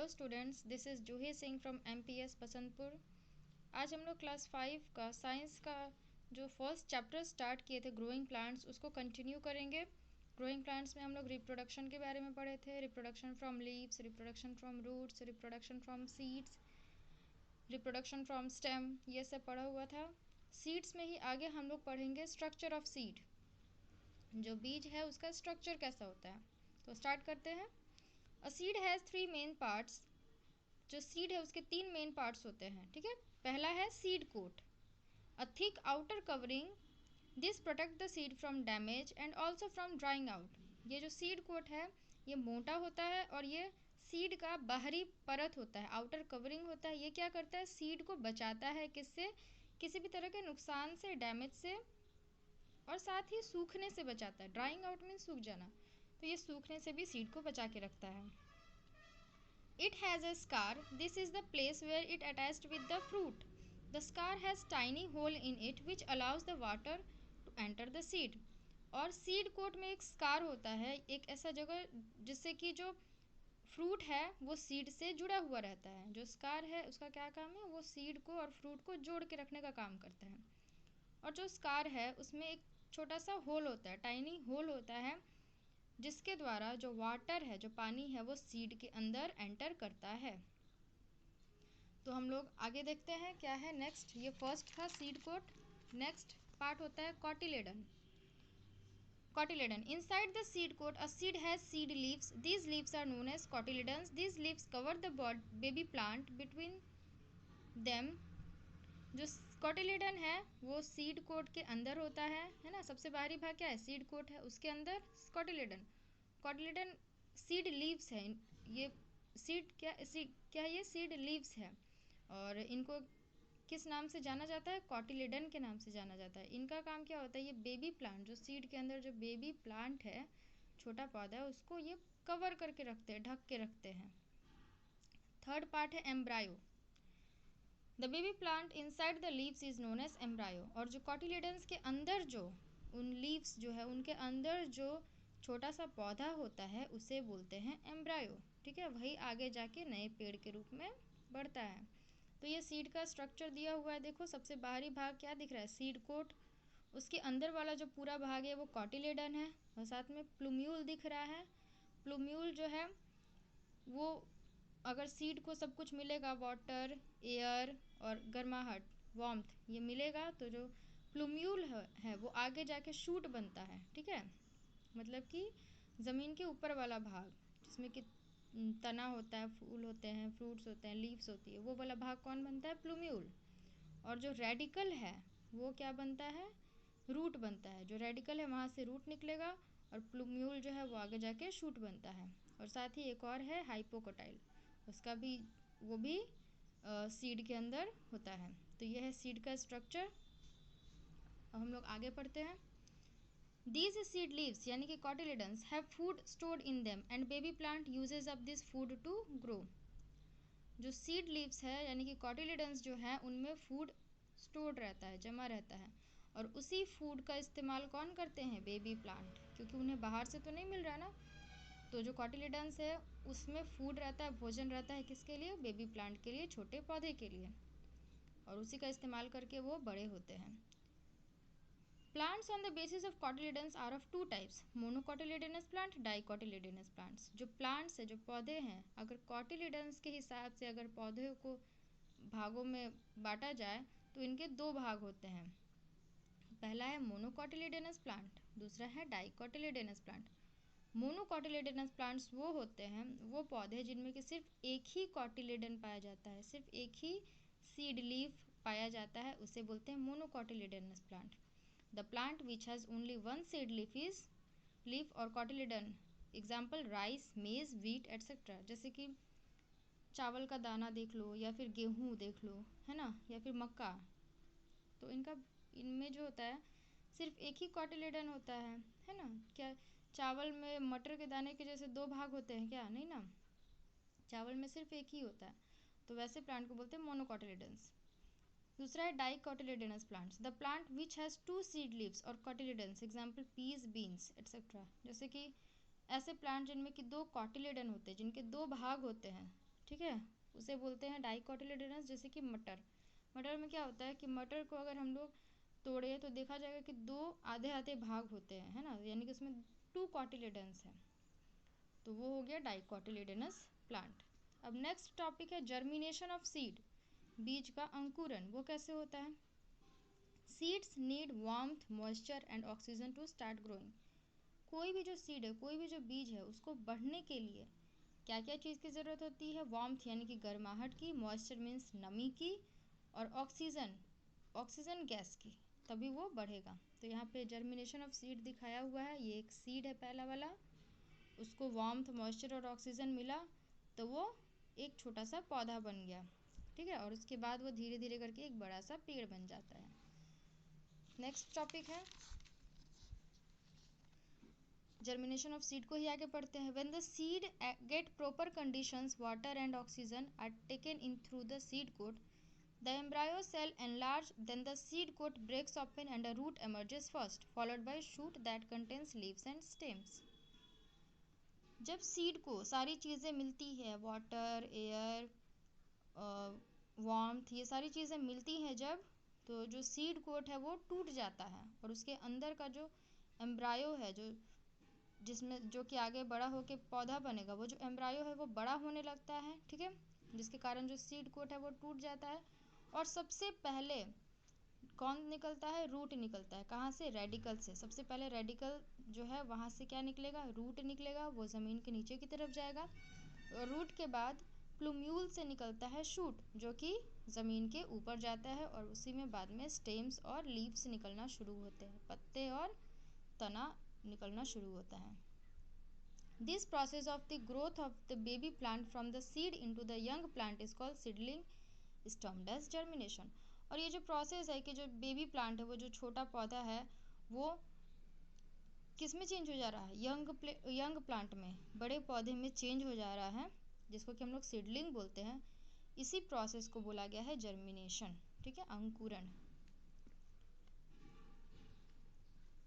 Hello students, this is Juhi Singh from MPS Basantpur. आज हम लोग क्लास 5 का साइंस का जो फर्स्ट चैप्टर स्टार्ट किए थे ग्रोइंग प्लांट्स, उसको कंटिन्यू करेंगे। ग्रोइंग प्लांट्स में हम लोग रिप्रोडक्शन के बारे में पढ़े थे। Reproduction from leaves, reproduction from roots, reproduction from seeds, reproduction from stem, ये सब पढ़ा हुआ था। सीड्स में ही आगे हम लोग पढ़ेंगे स्ट्रक्चर ऑफ सीड, जो बीज है उसका स्ट्रक्चर कैसा होता है। तो स्टार्ट करते हैं। A seed has 3 main parts. जो सीड है उसके 3 मेन पार्ट्स होते हैं, ठीक है। पहला है seed coat, a thick outer covering, this protect the seed from damage and also from drying out. ये जो सीड कोट है ये मोटा होता है और ये सीड का बाहरी परत होता है, आउटर कवरिंग होता है। ये क्या करता है, सीड को बचाता है किससे, किसी भी तरह के नुकसान से, डैमेज से, और साथ ही सूखने से बचाता है। ड्राइंग आउट मीन सूख जाना, तो ये सूखने से भी सीड को बचा के रखता है। It has a scar. This is the place where it attached with the fruit. The scar has tiny hole in it which allows the water to enter the seed. और सीड कोट में एक scar होता है, एक ऐसा जगह जिससे कि जो फ्रूट है वो सीड से जुड़ा हुआ रहता है। जो स्कार है उसका क्या काम है, वो सीड को और फ्रूट को जोड़ के रखने का काम करता है। और जो स्कार है उसमें एक छोटा सा होल होता है, टाइनी होल होता है, जिसके द्वारा जो वाटर है, जो पानी है, वो सीड के अंदर एंटर करता है। तो हम लोग आगे देखते हैं क्या है नेक्स्ट। ये फर्स्ट था सीड कोट। नेक्स्ट पार्ट होता है cotyledon. Cotyledon, inside the seed coat a seed has seed leaves, these leaves are known as cotyledons. These leaves cover the baby plant between them. जो cotyledon है वो seed coat के अंदर होता है ना। सबसे बाहरी भाग क्या है, सीड कोट है, उसके अंदर कॉटिलेडन। कॉटिलेडन सीड लीव्स है, ये सीड क्या ये सीड लीव्स है, और इनको किस नाम से जाना जाता है, कॉटिलेडन के नाम से जाना जाता है। इनका काम क्या होता है, ये बेबी प्लांट, जो सीड के अंदर जो बेबी प्लांट है, छोटा पौधा है, उसको ये कवर करके रखते हैं, ढक के रखते हैं। थर्ड पार्ट है embryo. The baby plant inside the leaves is known as embryo. और जो कॉटिलेडन्स के अंदर जो उन लीव्स जो है उनके अंदर जो छोटा सा पौधा होता है उसे बोलते हैं एम्ब्रायो, ठीक है। वही आगे जाके नए पेड़ के रूप में बढ़ता है। तो ये सीड का स्ट्रक्चर दिया हुआ है। देखो सबसे बाहरी भाग क्या दिख रहा है, सीड कोट, उसके अंदर वाला जो पूरा भाग है वो कॉटिलेडन है, और साथ में प्लूम्यूल दिख रहा है। प्लूम्यूल जो है वो, अगर सीड को सब कुछ मिलेगा, वाटर, एयर और गर्माहट, वार्मथ, ये मिलेगा, तो जो प्लूम्यूल है वो आगे जाके शूट बनता है, ठीक है। मतलब कि ज़मीन के ऊपर वाला भाग जिसमें कि तना होता है, फूल होते हैं, फ्रूट्स होते हैं, लीव्स होती है, वो वाला भाग कौन बनता है, प्लूम्यूल। और जो रेडिकल है वो क्या बनता है, रूट बनता है। जो रेडिकल है वहाँ से रूट निकलेगा, और प्लूम्यूल जो है वो आगे जाके शूट बनता है। और साथ ही एक और है हाइपोकोटाइल, उसका भी, वो भी सीड के अंदर होता है। तो यह है सीड का स्ट्रक्चर। अब हम लोग आगे पढ़ते हैं। These seed leaves यानी कि cotyledons have food stored in them and baby plant uses up this food to grow. जो सीड लीव्स है यानी कि कॉटिलेडन्स जो है उनमें फूड स्टोर्ड रहता है, जमा रहता है, और उसी फूड का इस्तेमाल कौन करते हैं, बेबी प्लांट, क्योंकि उन्हें बाहर से तो नहीं मिल रहा ना। तो जो कॉटिलेडन्स है उसमें फूड रहता है, भोजन रहता है, किसके लिए, बेबी प्लांट के लिए, छोटे पौधे के लिए, और उसी का इस्तेमाल करके वो बड़े होते हैं। Plants on the basis of cotyledons are of 2 types, monocotyledonous plant, dicotyledonous plants. जो प्लांट्स है, जो पौधे हैं, अगर कॉटिलेडन्स के हिसाब से अगर पौधे को भागों में बांटा जाए तो इनके 2 भाग होते हैं। पहला है मोनोकॉटिलेडनस प्लांट, दूसरा है डाइकॉटिलेडनस प्लांट। मोनोकॉटिलेडनस प्लांट्स वो होते हैं, वो पौधे जिनमें कि सिर्फ एक ही कॉटिलेडन पाया जाता है, सिर्फ एक ही सीड लीफ पाया जाता है, उसे बोलते हैं monocotyledonous plant. The plant which has only 1 seed leaf और cotyledon, example rice, maize, wheat etcetera. जैसे कि चावल का दाना देख लो, या फिर गेहूँ देख लो, है ना, या फिर मक्का। तो इनमें जो होता है सिर्फ एक ही कॉटिलेडन होता है ना। क्या चावल में मटर के दाने के जैसे 2 भाग होते हैं क्या, नहीं ना, चावल में सिर्फ एक ही होता है। तो वैसे प्लांट को बोलते हैं मोनोकॉटिलेडन्स। दूसरा है dicotyledonous plants, the plant which has 2 seed leaves और cotyledons, example peas, beans etcetera. जैसे कि ऐसे प्लांट जिनमें कि 2 कॉटिलेडन होते हैं, जिनके 2 भाग होते हैं, ठीक है, उसे बोलते हैं डाइकोटिलेडोनस। जैसे कि मटर, मटर में क्या होता है कि मटर को अगर हम लोग तोड़े तो देखा जाएगा कि दो आधे आधे भाग होते हैं, है ना, यानी कि उसमें 2 कॉटिलेडन्स हैं, तो वो हो गया डाइकोटिलेडोनस प्लांट। अब नेक्स्ट टॉपिक है जर्मिनेशन ऑफ सीड, बीज का अंकुरन। वो कैसे होता है? Seeds need warmth, moisture and oxygen to start growing. कोई भी जो सीड है, कोई भी जो बीज है, उसको बढ़ने के लिए क्या क्या चीज़ की ज़रूरत होती है? वार्मथ यानी कि गर्माहट की, मॉइस्चर मीन्स नमी की, और ऑक्सीजन, ऑक्सीजन गैस की, तभी वो बढ़ेगा। तो यहाँ पे जर्मिनेशन ऑफ सीड दिखाया हुआ है। ये एक सीड है पहला वाला, उसको वार्मथ, मॉइस्चर और ऑक्सीजन मिला तो वो एक छोटा सा पौधा बन गया, ठीक है, और उसके बाद वो धीरे धीरे करके एक बड़ा सा पेड़ बन जाता है। नेक्स्ट टॉपिक है जर्मिनेशन ऑफ सीड को ही आगे पढ़ते हैं। When the seed get proper conditions, water and oxygen are taken in through the seed coat, the embryo cell enlarge, then the seed coat breaks open and a root emerges first, followed by shoot that contains leaves and stems. जब seed को सारी चीज़ें मिलती है, water, air, warmth, ये सारी चीज़ें मिलती हैं जब, तो जो सीड कोट है वो टूट जाता है और उसके अंदर का जो एम्ब्रायो है, जो जिसमें जो कि आगे बड़ा होकर पौधा बनेगा, वो जो एम्ब्रायो है वो बड़ा होने लगता है, ठीक है, जिसके कारण जो सीड कोट है वो टूट जाता है। और सबसे पहले कौन निकलता है? रूट निकलता है। कहाँ से? रेडिकल से। सबसे पहले रेडिकल जो है वहाँ से क्या निकलेगा? रूट निकलेगा, वो ज़मीन के नीचे की तरफ जाएगा, और रूट के बाद प्लूम्यूल से निकलता है शूट, जो कि ज़मीन के ऊपर जाता है, और उसी में बाद में स्टेम्स और लीव्स निकलना शुरू होते हैं, पत्ते और तना निकलना शुरू होता है। This process of the growth of the baby plant from the seed into the young plant is called seedling, is termed as germination. और ये जो प्रोसेस है कि जो बेबी प्लांट है, वो जो छोटा पौधा है, वो किस में चेंज हो जा रहा है? यंग प्लांट में, बड़े पौधे में चेंज हो जा रहा है, जिसको कि हम लोग सीडलिंग बोलते हैं। इसी प्रोसेस को बोला गया है जर्मिनेशन, ठीक है, अंकुरण।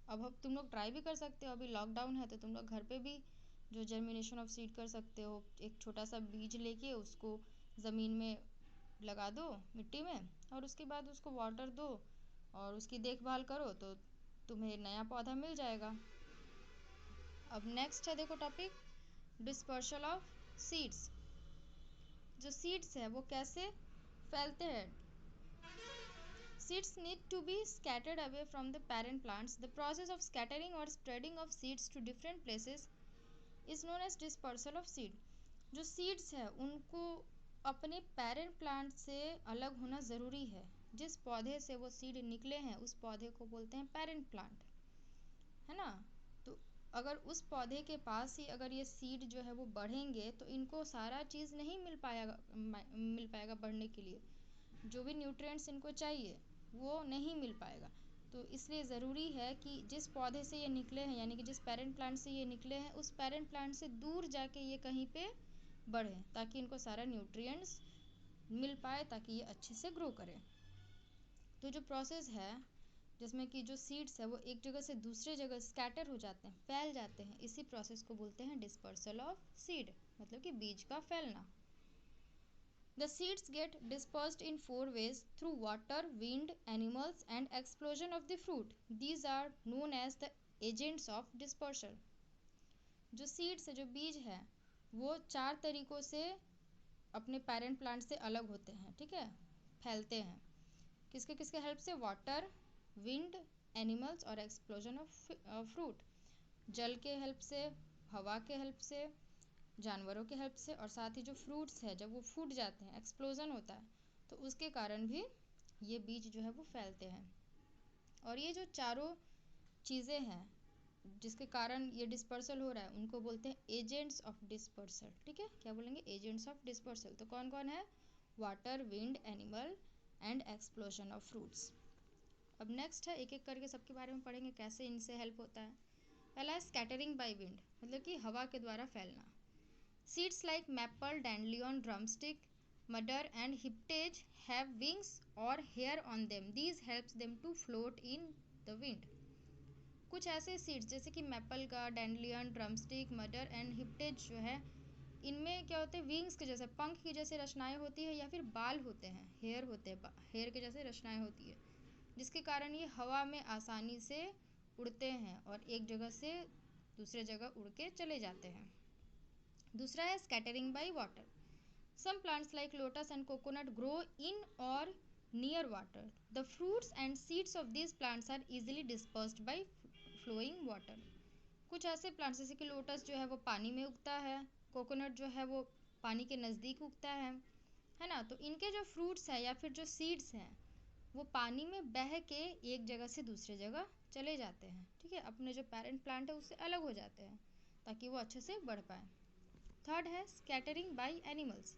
अब तुम लोग ट्राई भी कर सकते हो, अभी लॉकडाउन है तो तुम लोग घर पे भी जो जर्मिनेशन ऑफ सीड कर सकते हो। एक छोटा सा बीज लेके उसको ज़मीन में लगा दो, मिट्टी में, और उसके बाद उसको वाटर दो और उसकी देखभाल करो तो तुम्हें नया पौधा मिल जाएगा। अब नेक्स्ट है, देखो टॉपिक डिस्पर्सल ऑफ सीड्स। जो सीड्स है वो कैसे फैलते हैं? Seeds need to be scattered away from the parent plants. The process of scattering or spreading of seeds to different places is known as dispersal of seed. जो seeds है उनको अपने पेरेंट प्लांट से अलग होना ज़रूरी है। जिस पौधे से वो सीड निकले हैं उस पौधे को बोलते हैं पेरेंट प्लांट, है ना। तो अगर उस पौधे के पास ही अगर ये सीड जो है वो बढ़ेंगे तो इनको सारा चीज़ नहीं मिल पाएगा बढ़ने के लिए। जो भी न्यूट्रिएंट्स इनको चाहिए वो नहीं मिल पाएगा। तो इसलिए ज़रूरी है कि जिस पौधे से ये निकले हैं, यानी कि जिस पेरेंट प्लांट से ये निकले हैं, उस पेरेंट प्लांट से दूर जाके ये कहीं पे बढ़ें, ताकि इनको सारा न्यूट्रिएंट्स मिल पाए, ताकि ये अच्छे से ग्रो करें। तो जो प्रोसेस है जिसमें कि जो सीड्स है वो एक जगह से दूसरे जगह स्कैटर हो जाते हैं, फैल जाते हैं, इसी प्रोसेस को बोलते हैं डिस्पर्सल ऑफ सीड, मतलब कि बीज का फैलना। The seeds get dispersed in 4 ways: through water, wind, animals, and explosion of the fruit. These are known as the agents of dispersal. जो सीड्स है, जो बीज है, वो 4 तरीकों से अपने पेरेंट प्लांट से अलग होते हैं, ठीक है, फैलते हैं। किसके किसके हेल्प से? वाटर, विंड, एनिमल्स और एक्सप्लोजन ऑफ फ्रूट। जल के हेल्प से, हवा के हेल्प से, जानवरों के हेल्प से, और साथ ही जो फ्रूट्स है जब वो फूट जाते हैं, एक्सप्लोजन होता है, तो उसके कारण भी ये बीज जो है वो फैलते हैं। और ये जो चारों चीज़ें हैं जिसके कारण ये डिस्पर्सल हो रहा है, उनको बोलते हैं एजेंट्स ऑफ डिस्पर्सल, ठीक है। क्या बोलेंगे? Agents of dispersal. तो कौन कौन है? Water, wind, animal and explosion of fruits. अब नेक्स्ट है, एक एक करके सबके बारे में पढ़ेंगे कैसे इनसे हेल्प होता है। पहला है स्कैटरिंग बाय विंड, मतलब कि हवा के द्वारा फैलना। Seeds like maple, dandelion, drumstick, madder and hiptage have wings or hair on them. These helps them to float in the wind. कुछ ऐसे सीड्स जैसे कि मैपल का, डैंडलियन, ड्रमस्टिक, मडर एंड हिप्टेज जो है, इनमें क्या होते हैं, विंग्स के जैसे, पंख की जैसे रचनाएं होती है या फिर बाल होते हैं, हेयर होते हैं, हेयर के जैसे रचनाएं होती है, जिसके कारण ये हवा में आसानी से उड़ते हैं और एक जगह से दूसरे जगह उड़ के चले जाते हैं। दूसरा है scattering by water. Some plants like lotus and coconut grow in or near water. The fruits and seeds of these plants are easily dispersed by flowing water. कुछ ऐसे प्लांट्स जैसे कि लोटस जो है वो पानी में उगता है, कोकोनट जो है वो पानी के नज़दीक उगता है ना। तो इनके जो फ्रूट्स हैं या फिर जो सीड्स हैं वो पानी में बह के एक जगह से दूसरे जगह चले जाते हैं, ठीक है, अपने जो पेरेंट प्लांट है उससे अलग हो जाते हैं ताकि वो अच्छे से बढ़ पाए। थर्ड है स्कैटरिंग बाय एनिमल्स।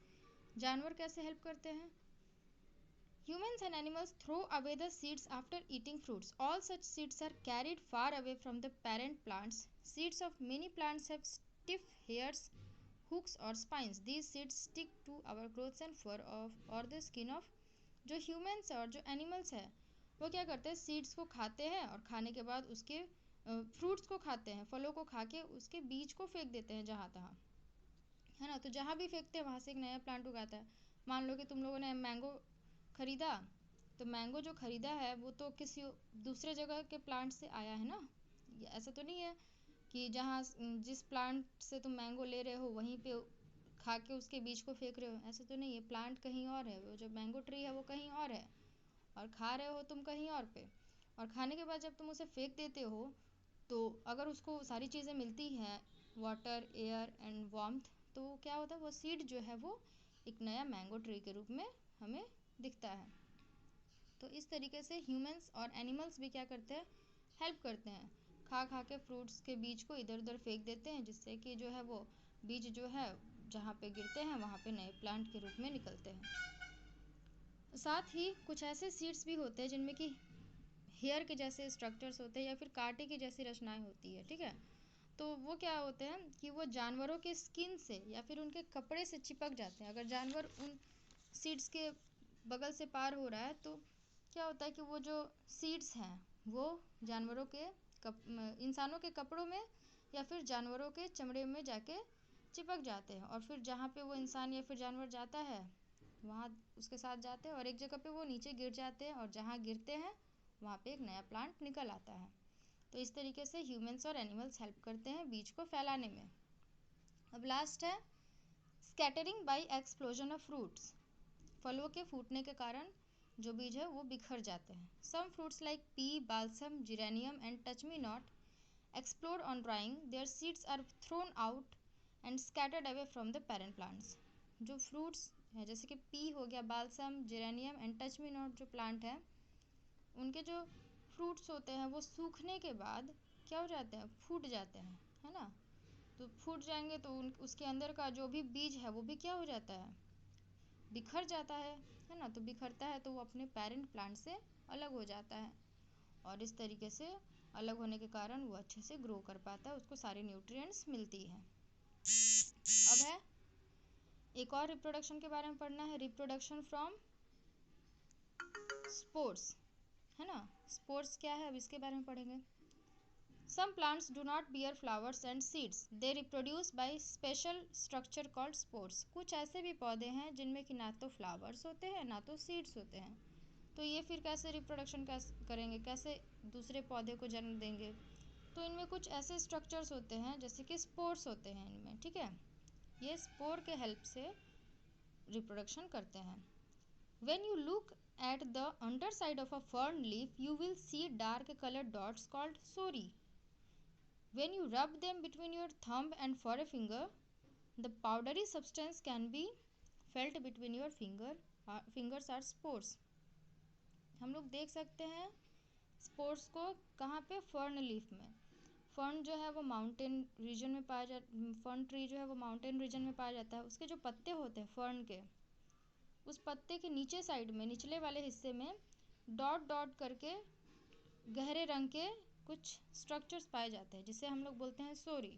जानवर कैसे हेल्प करते हैं? Humans and animals throw away the seeds after eating fruits. All such seeds are carried far away from the parent plants. Seeds of many plants have stiff hairs, hooks or spines. These seeds stick to our clothes and fur or the skin of। जो humans है और जो animals है वो क्या करते हैं, seeds को खाते हैं और खाने के बाद उसके फ्रूट्स को खाते हैं, फलों को खा के उसके बीज को फेंक देते हैं जहाँ तहाँ, है ना। तो जहाँ भी फेंकते हैं वहाँ से एक नया प्लांट उगाता है। मान लो कि तुम लोगों ने मैंगो खरीदा, तो मैंगो जो खरीदा है वो तो किसी दूसरे जगह के प्लांट से आया है ना। ऐसा तो नहीं है कि जहाँ जिस प्लांट से तुम मैंगो ले रहे हो वहीं पे खा के उसके बीज को फेंक रहे हो, ऐसा तो नहीं है। प्लांट कहीं और है, वो जो मैंगो ट्री है वो कहीं और है और खा रहे हो तुम कहीं और पे। और खाने के बाद जब तुम उसे फेंक देते हो तो अगर उसको सारी चीज़ें मिलती हैं, वाटर, एयर एंड वार्मथ, तो क्या होता है, वो सीड जो है वो एक नया मैंगो ट्री के रूप में हमें दिखता है। तो इस तरीके से ह्यूमंस और एनिमल्स भी क्या करते हैं, हेल्प करते हैं। खा खा के फ्रूट्स के बीज को इधर उधर फेंक देते हैं जिससे कि जो है वो बीज जो है जहाँ पे गिरते हैं वहाँ पे नए प्लांट के रूप में निकलते हैं। साथ ही कुछ ऐसे सीड्स भी होते हैं जिनमें कि हेयर के जैसे स्ट्रक्चर्स होते हैं या फिर कांटे की जैसी रचनाएं होती है, ठीक है। तो वो क्या होते हैं कि वो जानवरों के स्किन से या फिर उनके कपड़े से चिपक जाते हैं। अगर जानवर उन सीड्स के बगल से पार हो रहा है तो क्या होता है कि वो जो सीड्स हैं वो जानवरों के इंसानों के कपड़ों में या फिर जानवरों के चमड़े में जाके चिपक जाते हैं और फिर जहाँ पे वो इंसान या फिर जानवर जाता है वहाँ उसके साथ जाते हैं और एक जगह पे वो नीचे गिर जाते हैं और जहाँ गिरते हैं वहाँ पे एक नया प्लांट निकल आता है। तो इस तरीके से ह्यूमंस और एनिमल्स हेल्प करते हैं बीज को फैलाने में। अब लास्ट है scattering by explosion of fruits. फलों के फूटने के कारण जो बीज है वो बिखर जाते हैं। Some fruits like pea, balsam, geranium and touch me not explode on drying, their seeds are thrown out and scattered away from the parent plants. जो फ्रूट्स है जैसे कि पी हो गया, balsam, geranium and touch me not जो plant है, उनके जो फ्रूट्स होते हैं वो सूखने के बाद क्या हो जाते हैं, फूट जाते हैं, है ना। तो फूट जाएंगे तो उसके अंदर का जो भी बीज है वो भी क्या हो जाता है, बिखर जाता है ना। तो बिखरता है तो वो अपने पेरेंट प्लांट से अलग हो जाता है और इस तरीके से अलग होने के कारण वो अच्छे से ग्रो कर पाता है, उसको सारी न्यूट्रिएंट्स मिलती हैं। अब है एक और रिप्रोडक्शन के बारे में पढ़ना है, रिप्रोडक्शन फ्रॉम स्पोर्स, है ना। स्पोर्स क्या है अब इसके बारे में पढ़ेंगे। Some plants do not bear flowers and seeds. They reproduce by special structure called spores. कुछ ऐसे भी पौधे हैं जिनमें कि ना तो फ्लावर्स होते हैं ना तो सीड्स होते हैं। तो ये फिर कैसे रिप्रोडक्शन करेंगे, कैसे दूसरे पौधे को जन्म देंगे। तो इनमें कुछ ऐसे स्ट्रक्चर्स होते हैं जैसे कि स्पोर्स होते हैं इनमें, ठीक है। ये स्पोर के हेल्प से रिप्रोडक्शन करते हैं। When you look at the underside of a fern leaf, you will see dark colored dots called sori. When you rub them between your thumb and forefinger, the powdery substance can be felt between your fingers are spores. हम लोग देख सकते हैं spores को कहाँ पे, fern leaf में। Fern जो है वो माउंटेन रीजन में पाया जाता, फर्न ट्री जो है वो माउंटेन रीजन में पाया जाता है। उसके जो पत्ते होते हैं फर्न के, उस पत्ते के नीचे साइड में, निचले वाले हिस्से में डॉट डॉट करके गहरे रंग के कुछ स्ट्रक्चर्स पाए जाते हैं जिसे हम लोग बोलते हैं सोरी।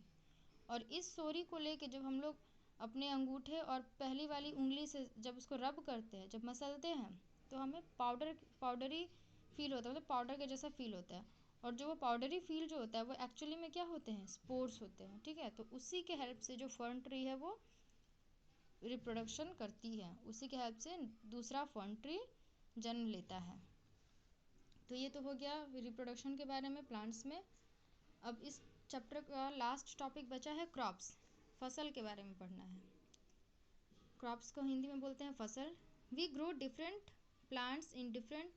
और इस सोरी को लेके जब हम लोग अपने अंगूठे और पहली वाली उंगली से जब उसको रब करते हैं, जब मसलते हैं, तो हमें पाउडरी फील होता है, मतलब पाउडर के जैसा फील होता है। और जो वो पाउडरी फील जो होता है वो एक्चुअली में क्या होते हैं, स्पोर्स होते हैं, ठीक है। तो उसी के हेल्प से जो फर्न ट्री है वो रिप्रोडक्शन करती है, उसी के हेल्प से दूसरा फर्न ट्री जन्म लेता है। तो ये तो हो गया रिप्रोडक्शन के बारे में प्लांट्स में। अब इस चैप्टर का लास्ट टॉपिक बचा है क्रॉप्स, फसल के बारे में पढ़ना है। क्रॉप्स को हिंदी में बोलते हैं फसल। We grow different plants in different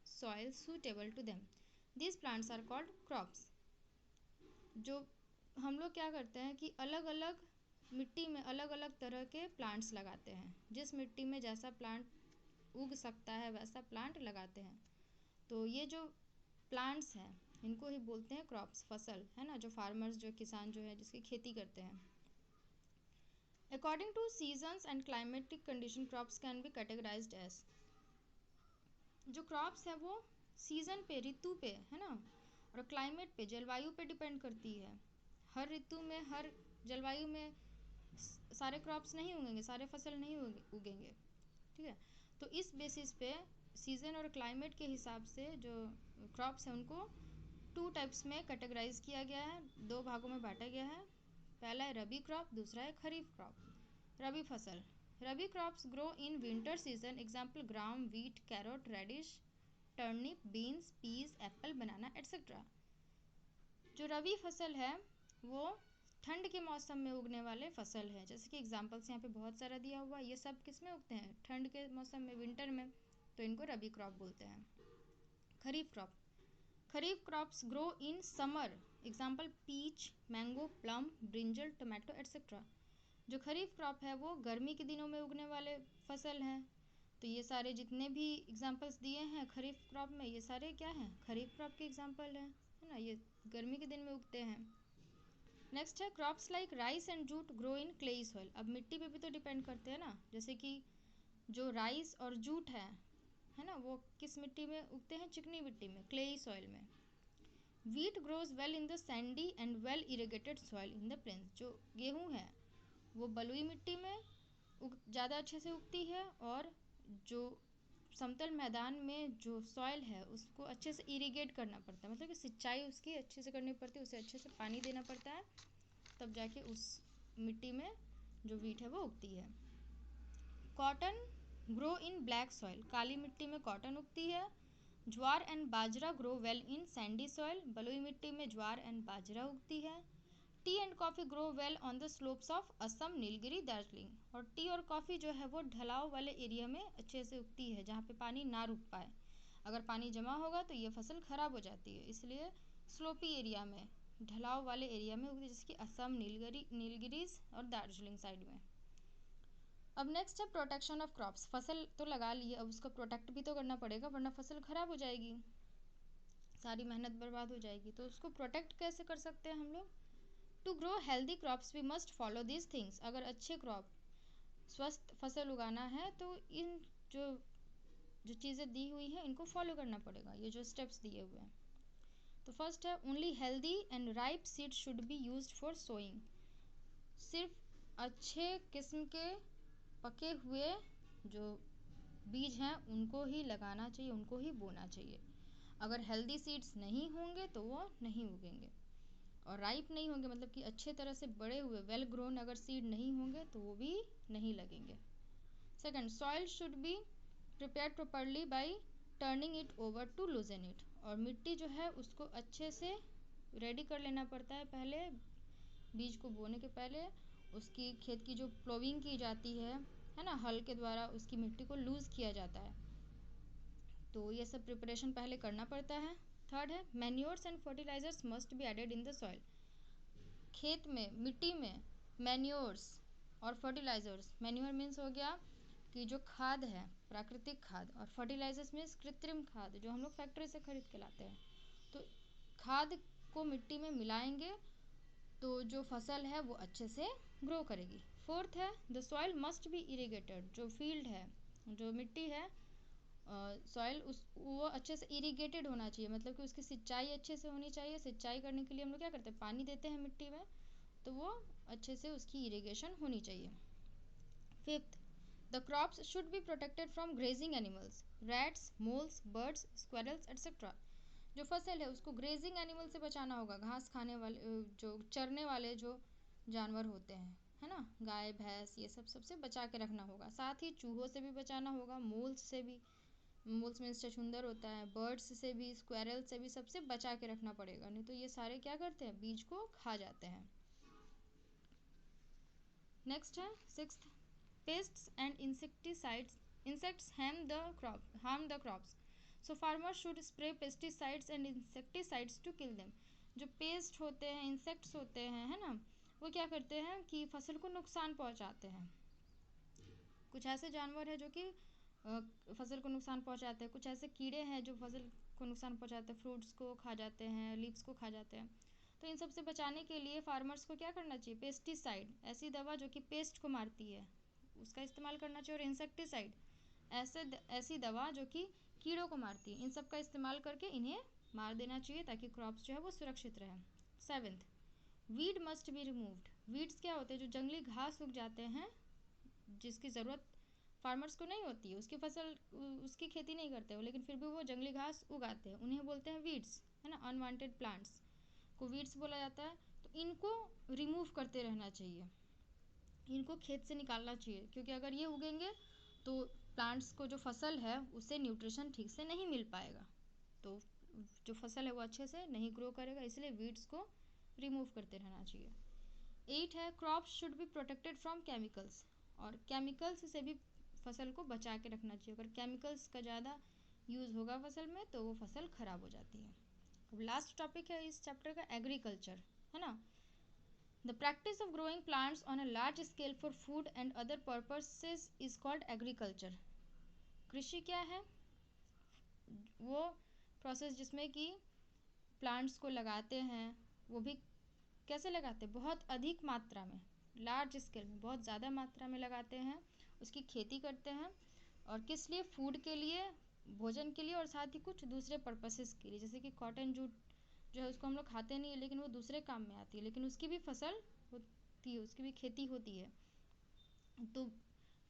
soil suitable to them, this plants are called crops. जो हम लोग क्या करते हैं कि अलग अलग मिट्टी में अलग अलग तरह के प्लांट्स लगाते हैं, जिस मिट्टी में जैसा प्लांट उग सकता है वैसा प्लांट लगाते हैं। तो ये जो प्लांट्स हैं इनको ही बोलते हैं क्रॉप्स, फसल, है ना, जो फार्मर्स, जो किसान जो है जिसकी खेती करते हैं। According to seasons and climatic condition crops can be categorised as. जो क्रॉप्स है वो सीजन पे, ऋतु पे, है ना, और क्लाइमेट पे, जलवायु पे डिपेंड करती है। हर ऋतु में, हर जलवायु में सारे क्रॉप्स नहीं उगेंगे, सारे फसल नहीं उगेंगे, ठीक है। तो इस बेसिस पे सीज़न और क्लाइमेट के हिसाब से जो क्रॉप्स हैं उनको 2 टाइप्स में कैटेगराइज किया गया है, 2 भागों में बांटा गया है। पहला है रबी क्रॉप, दूसरा है खरीफ क्रॉप। रबी फसल, rabi crops grow in winter season, example gram, wheat, carrot, radish, turnip, beans, peas, apple, banana etcetera. जो रबी फसल है वो ठंड के मौसम में उगने वाले फसल है, जैसे कि एग्जाम्पल्स यहाँ पे बहुत सारा दिया हुआ है। ये सब किस में उगते हैं? ठंड के मौसम में, विंटर में, तो इनको रबी क्रॉप बोलते हैं। Kharif crop, kharif crops grow in summer, example peach, mango, plum, brinjal, tomato etcetera. जो खरीफ क्रॉप है वो गर्मी के दिनों में उगने वाले फसल हैं। तो ये सारे जितने भी एग्जाम्पल्स दिए हैं खरीफ क्रॉप में, ये सारे क्या हैं? खरीफ क्रॉप के एग्जाम्पल हैं, है ना, ये गर्मी के दिन में उगते हैं। नेक्स्ट है crops like rice and jute grow in clayey soil. अब मिट्टी पे भी तो डिपेंड करते हैं ना, जैसे कि जो राइस और जूट है ना, वो किस मिट्टी में उगते हैं? चिकनी मिट्टी में, क्लेई सॉइल में। Wheat grows well in the sandy and well irrigated soil in the plains. जो गेहूँ है वो बलुई मिट्टी में ज़्यादा अच्छे से उगती है, और जो समतल मैदान में जो सॉइल है उसको अच्छे से इरिगेट करना पड़ता है, मतलब कि सिंचाई उसकी अच्छे से करनी पड़ती है, उसे अच्छे से पानी देना पड़ता है, तब जाके उस मिट्टी में जो व्हीट है वो उगती है। Cotton grow in black soil, काली मिट्टी में कॉटन उगती है। Jowar and bajra grow well in sandy soil, बलुई मिट्टी में ज्वार एंड बाजरा उगती है। Tea and coffee grow well on the slopes of Assam, Nilgiri, Darjeeling. और टी और कॉफ़ी जो है वो ढलाव वाले एरिया में अच्छे से उगती है, जहाँ पे पानी ना रुक पाए। अगर पानी जमा होगा तो ये फसल ख़राब हो जाती है, इसलिए स्लोपी एरिया में, ढलाव वाले एरिया में उगती है, जैसे कि असम, नीलगिरीज और दार्जिलिंग साइड में। अब नेक्स्ट है प्रोटेक्शन ऑफ क्रॉप्स। फसल तो लगा ली है, अब उसको प्रोटेक्ट भी तो करना पड़ेगा, वरना फसल ख़राब हो जाएगी, सारी मेहनत बर्बाद हो जाएगी। तो उसको प्रोटेक्ट कैसे कर सकते हैं हम लोग? To grow healthy crops we must follow this things. अगर अच्छे क्रॉप, स्वस्थ फसल उगाना है तो इन जो जो चीज़ें दी हुई हैं इनको फॉलो करना पड़ेगा, ये जो स्टेप्स दिए हुए हैं। तो फर्स्ट है only healthy and ripe seed should be used for sowing. सिर्फ अच्छे किस्म के पके हुए जो बीज हैं उनको ही लगाना चाहिए, उनको ही बोना चाहिए। अगर हेल्दी सीड्स नहीं होंगे तो वो नहीं उगेंगे, और राइप नहीं होंगे मतलब कि अच्छे तरह से बड़े हुए वेल ग्रोन अगर सीड नहीं होंगे तो वो भी नहीं लगेंगे। Second, soil should be prepared properly by turning it over to loosen it. और मिट्टी जो है उसको अच्छे से रेडी कर लेना पड़ता है, पहले बीज को बोने के पहले उसकी खेत की जो प्लोविंग की जाती है ना, हल के द्वारा उसकी मिट्टी को लूज़ किया जाता है, तो ये सब प्रिपरेशन पहले करना पड़ता है। थर्ड है manures and fertilisers must be added in the soil. खेत में, मिट्टी में मैन्योर्स और फर्टिलाइजर्स, मैन्योर मीन्स हो गया कि जो खाद है प्राकृतिक खाद, और फर्टिलाइजर्स मीन्स कृत्रिम खाद जो हम लोग फैक्ट्री से खरीद के लाते हैं। तो खाद को मिट्टी में मिलाएंगे तो जो फसल है वो अच्छे से ग्रो करेगी। फोर्थ है the soil must be irrigated. जो फील्ड है, जो मिट्टी है, सॉइल उस वो अच्छे से इरिगेटेड होना चाहिए, मतलब कि उसकी सिंचाई अच्छे से होनी चाहिए। सिंचाई करने के लिए हम लोग क्या करते हैं? पानी देते हैं मिट्टी में, तो वो अच्छे से उसकी इरिगेशन होनी चाहिए। Fifth, the crops should be protected from grazing animals, rats, moles, birds, squirrels etcetera. जो फसल है उसको ग्रेजिंग एनिमल से बचाना होगा, घास खाने वाले, जो चरने वाले जो जानवर होते हैं, है ना, गाय भैंस ये सब सबसे बचा के रखना होगा। साथ ही चूहों से भी बचाना होगा, मोल्स से भी, मोल्स में छछूंदर होता है, बर्ड्स से भी, स्क्वेरल से भी, सबसे बचा के रखना पड़ेगा, नहीं तो ये सारे क्या करते हैं, बीज को खा जाते हैं। नेक्स्ट है 6th, pests and insecticides. Insects harm the crops. So farmers should spray pesticides and insecticides to kill them. जो पेस्ट होते हैं, इंसेक्ट्स होते हैं, है ना, वो क्या करते हैं कि फसल को नुकसान पहुंचाते हैं। कुछ ऐसे जानवर हैं जो कि फसल को नुकसान पहुंचाते हैं, कुछ ऐसे कीड़े हैं जो फसल को नुकसान पहुंचाते हैं, फ्रूट्स को खा जाते हैं, लीव्स को खा जाते हैं। तो इन सब से बचाने के लिए फार्मर्स को क्या करना चाहिए, पेस्टिसाइड, ऐसी दवा जो कि पेस्ट को मारती है, उसका इस्तेमाल करना चाहिए। और इंसेक्टिसाइड, ऐसी दवा जो कि कीड़ों को मारती है, इन सब का इस्तेमाल करके इन्हें मार देना चाहिए ताकि क्रॉप्स जो है वो सुरक्षित रहें। 7th, weed must be removed. Weeds क्या होते हैं, जो जंगली घास उग जाते हैं जिसकी ज़रूरत फार्मर्स को नहीं होती है, उसकी फसल, उसकी खेती नहीं करते हो, लेकिन फिर भी वो जंगली घास उगाते हैं, उन्हें बोलते हैं वीड्स, है ना, अनवांटेड प्लांट्स को वीड्स बोला जाता है। तो इनको रिमूव करते रहना चाहिए, इनको खेत से निकालना चाहिए, क्योंकि अगर ये उगेंगे तो प्लांट्स को जो फसल है उसे न्यूट्रिशन ठीक से नहीं मिल पाएगा, तो जो फसल है वो अच्छे से नहीं ग्रो करेगा, इसलिए वीड्स को रिमूव करते रहना चाहिए। 8 है crops should be protected from chemicals. और केमिकल्स से भी फसल को बचा के रखना चाहिए, अगर केमिकल्स का ज़्यादा यूज़ होगा फसल में तो वो फसल ख़राब हो जाती है। अब लास्ट टॉपिक है इस चैप्टर का, एग्रीकल्चर, है ना। The practice of growing plants on a large scale for food and other purposes is called agriculture. कृषि क्या है, वो प्रोसेस जिसमें कि प्लांट्स को लगाते हैं, वो भी कैसे लगाते हैं, बहुत अधिक मात्रा में, लार्ज स्केल में, बहुत ज़्यादा मात्रा में लगाते हैं, उसकी खेती करते हैं, और किस लिए, फूड के लिए, भोजन के लिए, और साथ ही कुछ दूसरे पर्पसेस के लिए, जैसे कि कॉटन जूट जो है उसको हम लोग खाते नहीं है, लेकिन वो दूसरे काम में आती है, लेकिन उसकी भी फसल होती है, उसकी भी खेती होती है। तो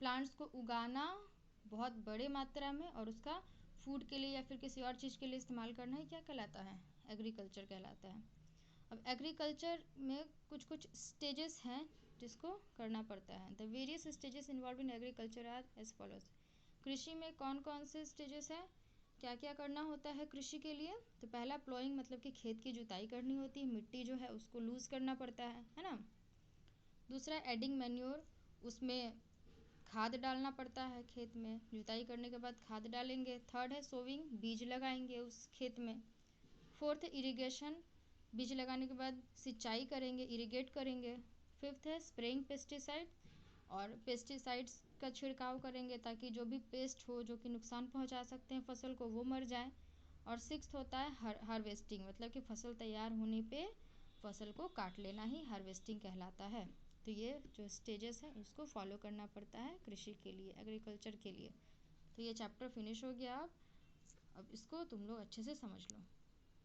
प्लांट्स को उगाना बहुत बड़े मात्रा में और उसका फूड के लिए या फिर किसी और चीज़ के लिए इस्तेमाल करना ही क्या कहलाता है, एग्रीकल्चर कहलाता है। अब एग्रीकल्चर में कुछ कुछ स्टेजेस हैं जिसको करना पड़ता है। The various stages involve in agriculture are as follows. कृषि में कौन कौन से स्टेजेस हैं, क्या क्या करना होता है कृषि के लिए। तो पहला प्लोइंग, मतलब कि खेत की जुताई करनी होती है, मिट्टी जो है उसको लूज़ करना पड़ता है ना। दूसरा एडिंग मैन्योर, उसमें खाद डालना पड़ता है, खेत में जुताई करने के बाद खाद डालेंगे। थर्ड है सोविंग, बीज लगाएंगे उस खेत में। फोर्थ इरिगेशन, बीज लगाने के बाद सिंचाई करेंगे, इरिगेट करेंगे। फिफ्थ है स्प्रेइंग पेस्टिसाइड, और पेस्टिसाइड्स का छिड़काव करेंगे ताकि जो भी पेस्ट हो जो कि नुकसान पहुंचा सकते हैं फसल को वो मर जाए। और सिक्स्थ होता है हार्वेस्टिंग, मतलब कि फसल तैयार होने पे फसल को काट लेना ही हार्वेस्टिंग कहलाता है। तो ये जो स्टेजेस है इसको फॉलो करना पड़ता है कृषि के लिए, एग्रीकल्चर के लिए। तो ये चैप्टर फिनिश हो गया। अब इसको तुम लोग अच्छे से समझ लो।